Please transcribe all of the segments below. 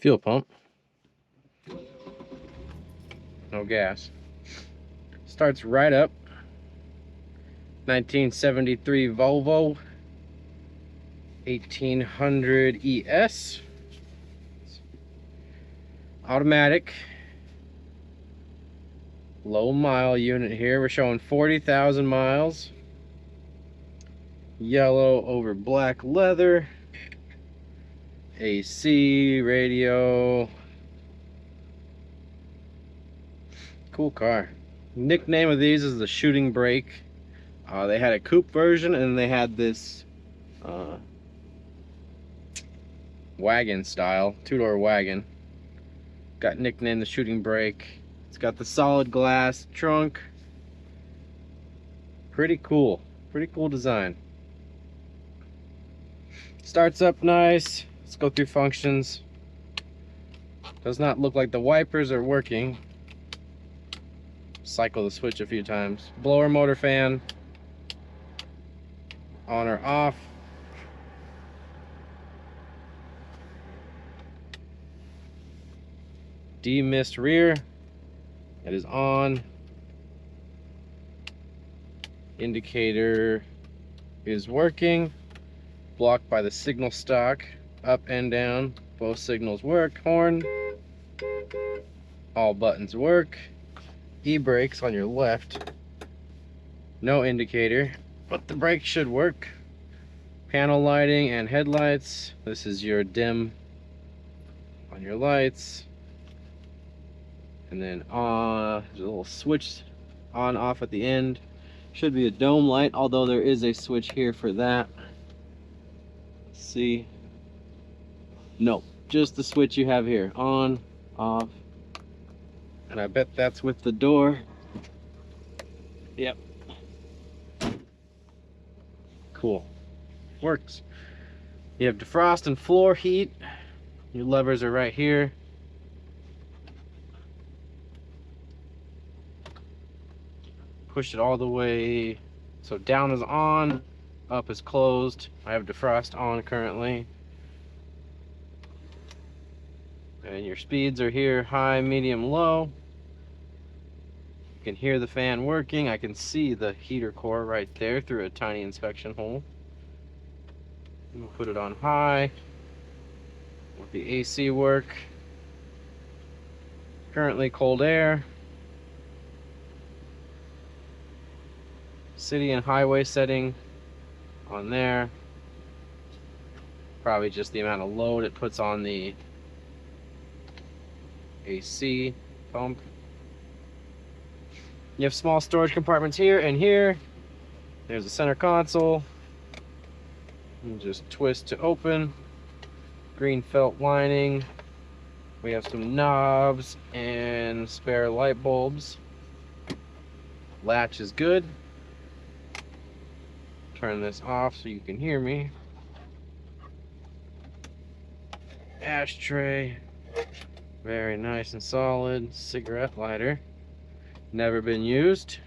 Fuel pump. No gas. Starts right up. 1973 Volvo 1800ES. Automatic. Low mile unit here. We're showing 40,000 miles. Yellow over black leather. AC, radio. Cool car. Nickname of these is the shooting brake. They had a coupe version and they had this wagon style, two-door wagon. Got nicknamed the shooting brake. It's got the solid glass trunk. Pretty cool design. Starts up nice. Let's go through functions. Does not look like the wipers are working. Cycle the switch a few times. Blower motor fan. On or off. Demist rear. It is on. Indicator is working. Blocked by the signal stock. Up and down. Both signals work. Horn. All buttons work. E-brakes on your left. No indicator, but the brakes should work. Panel lighting and headlights. This is your dim on your lights. And then there's a little switch on off at the end. Should be a dome light, although there is a switch here for that. Let's see. No, just the switch you have here. On, off. And I bet that's with the door. Yep. Cool. Works. You have defrost and floor heat. Your levers are right here. Push it all the way. So down is on, up is closed. I have defrost on currently. And your speeds are here, high, medium, low. You can hear the fan working. I can see the heater core right there through a tiny inspection hole. We'll put it on high. Let the AC work. Currently cold air. City and highway setting on there. Probably just the amount of load it puts on the AC pump. You have small storage compartments here and here. There's a center console. You just twist to open. Green felt lining. We have some knobs and spare light bulbs. Latch is good. Turn this off so you can hear me. Ashtray. Very nice and solid. Cigarette lighter. Never been used.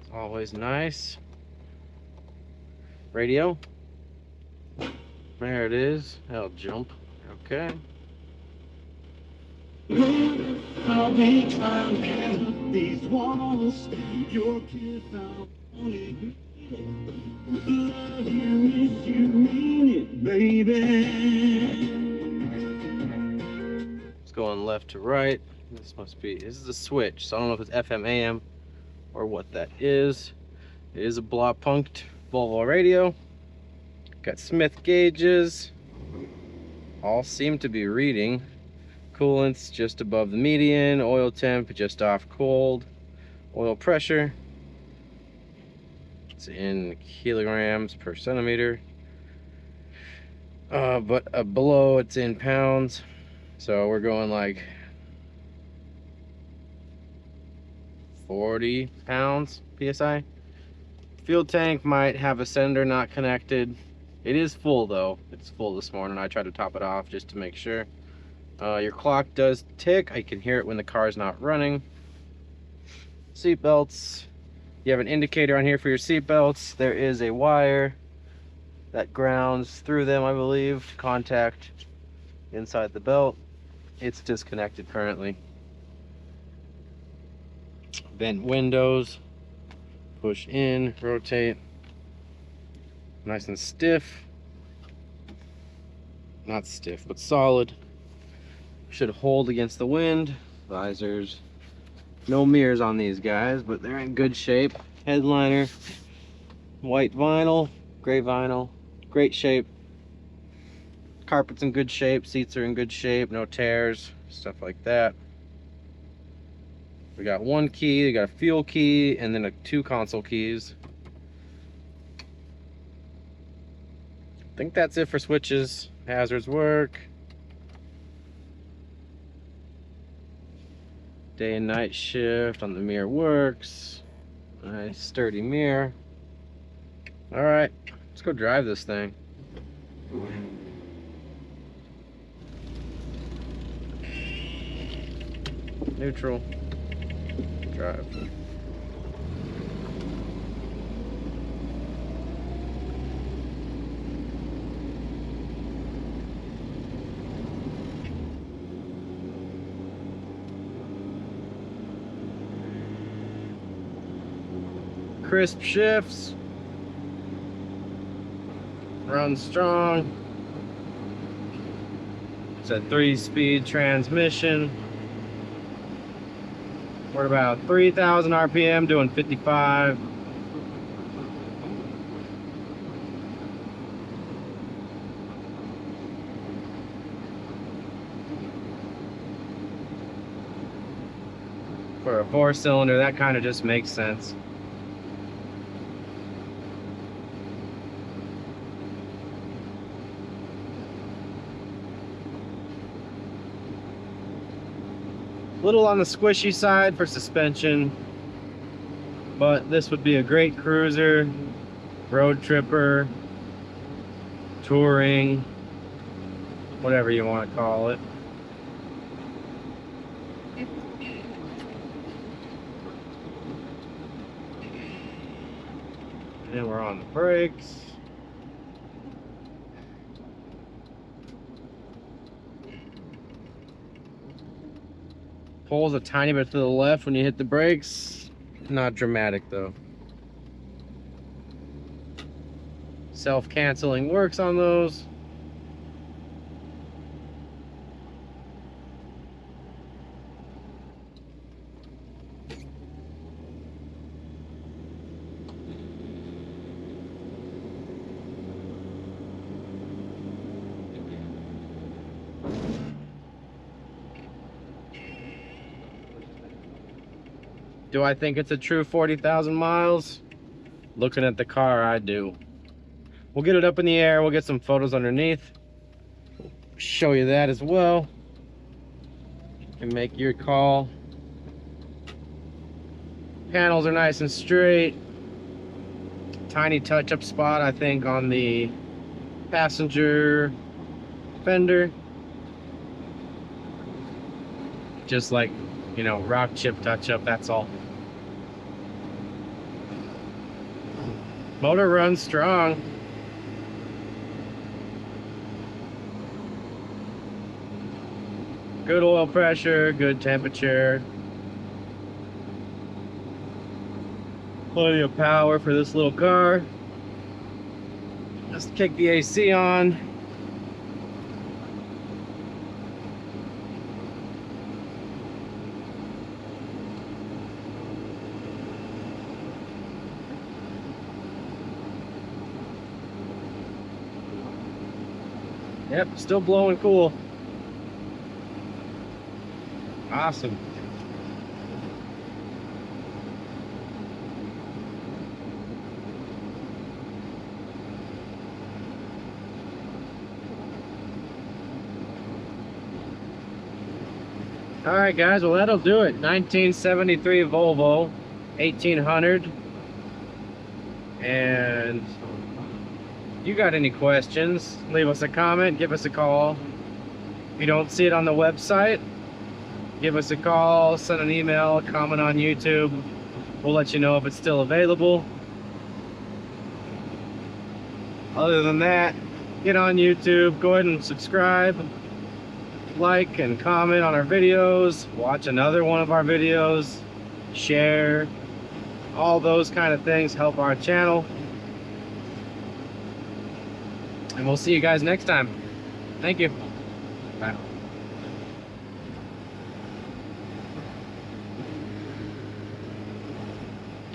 It's always nice. Radio. There it is. That'll jump. Okay. I'll be climbing these walls. Your kiss out on it. Love you, miss you, mean it, baby. It's going left to right. This is a switch, so I don't know if it's FM, AM, or what that is. It is a block punked Volvo radio. Got Smith gauges. All seem to be reading. Coolant's just above the median. Oil temp just off cold. Oil pressure. It's in kilograms per centimeter. But below it's in pounds. So we're going like 40 pounds PSI. Fuel tank might have a sender not connected. It is full though. It's full this morning. I tried to top it off just to make sure. Your clock does tick. I can hear it when the car's not running. Seat belts. You have an indicator on here for your seat belts. There is a wire that grounds through them, I believe, to contact inside the belt. It's disconnected currently. Vent windows, push in, rotate. Nice and stiff. Not stiff, but solid. Should hold against the wind. Visors. No mirrors on these guys, but they're in good shape. Headliner, white vinyl, gray vinyl, great shape. Carpet's in good shape, seats are in good shape, no tears, stuff like that. We got one key, we got a fuel key, and then two console keys. I think that's it for switches. Hazards work. Day and night shift on the mirror works. Nice sturdy mirror. All right, let's go drive this thing. Neutral. Drive. Crisp shifts. Run strong. It's a 3-speed transmission. We're about 3,000 RPM, doing 55. For a 4-cylinder, that kind of just makes sense. Little on the squishy side for suspension, but this would be a great cruiser, road tripper, touring, whatever you want to call it. And we're on the brakes. Pulls a tiny bit to the left when you hit the brakes. Not dramatic though. Self-canceling works on those. Do I think it's a true 40,000 miles? Looking at the car, I do. We'll get it up in the air. We'll get some photos underneath. Show you that as well. And make your call. Panels are nice and straight. Tiny touch-up spot, I think, on the passenger fender. Just like, you know, rock chip touch-up, that's all. Motor runs strong. Good oil pressure, good temperature. Plenty of power for this little car. Let's kick the AC on. Yep, still blowing cool. Awesome. All right, guys, well, that'll do it. 1973 Volvo 1800. And you got any questions, leave us a comment, give us a call. If you don't see it on the website, give us a call, send an email, comment on YouTube. We'll let you know if it's still available. Other than that, get on YouTube, go ahead and subscribe. like and comment on our videos, watch another one of our videos, share. All those kind of things help our channel. And we'll see you guys next time. Thank you. Bye.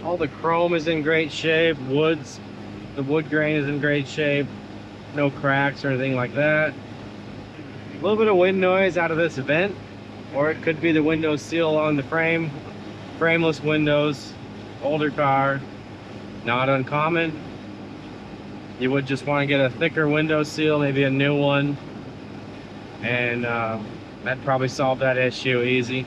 All the chrome is in great shape. The wood grain is in great shape. No cracks or anything like that. A little bit of wind noise out of this vent, or it could be the window seal on the frame. Frameless windows, older car, not uncommon. You would just want to get a thicker window seal, maybe a new one, and that'd probably solve that issue easy.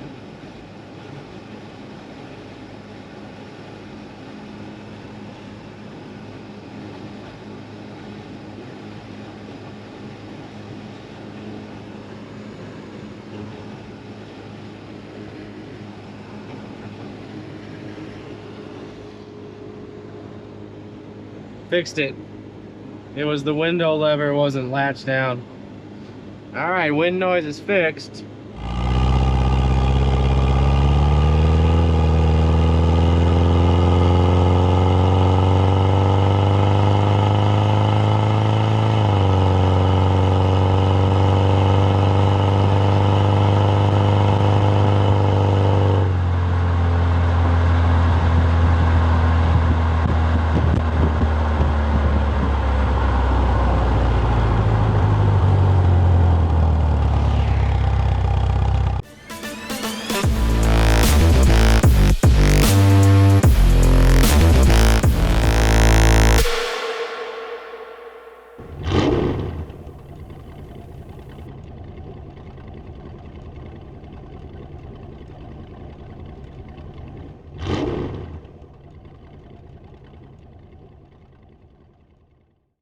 Fixed it. It was the window lever wasn't latched down. Alright, wind noise is fixed.